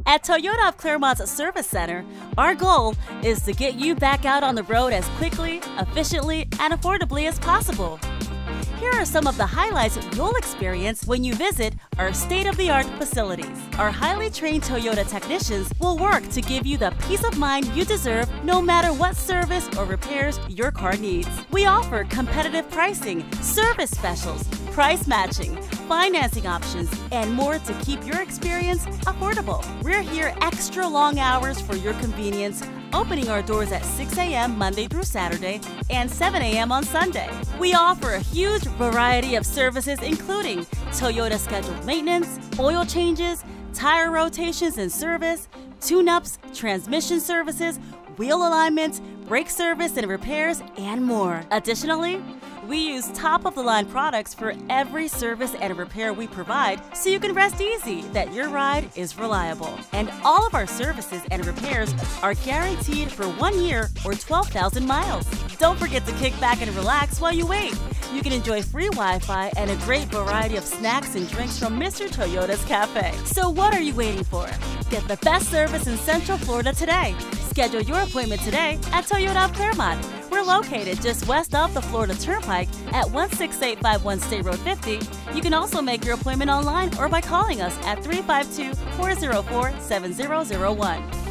At Toyota of Clermont's Service Center, our goal is to get you back out on the road as quickly, efficiently, and affordably as possible. Here are some of the highlights you'll experience when you visit our state-of-the-art facilities. Our highly trained Toyota technicians will work to give you the peace of mind you deserve no matter what service or repairs your car needs. We offer competitive pricing, service specials, price matching, financing options, and more to keep your experience affordable. We're here extra long hours for your convenience, opening our doors at 6 a.m. Monday through Saturday and 7 a.m. on Sunday. We offer a huge variety of services including Toyota scheduled maintenance, oil changes, tire rotations and service, tune-ups, transmission services, wheel alignment, brake service and repairs, and more. Additionally, we use top-of-the-line products for every service and repair we provide, so you can rest easy that your ride is reliable. And all of our services and repairs are guaranteed for 1 year or 12,000 miles. Don't forget to kick back and relax while you wait. You can enjoy free Wi-Fi and a great variety of snacks and drinks from Mr. Toyota's Cafe. So what are you waiting for? Get the best service in Central Florida today. Schedule your appointment today at Toyota of Clermont. We're located just west of the Florida Turnpike at 16851 State Road 50. You can also make your appointment online or by calling us at 352-404-7001.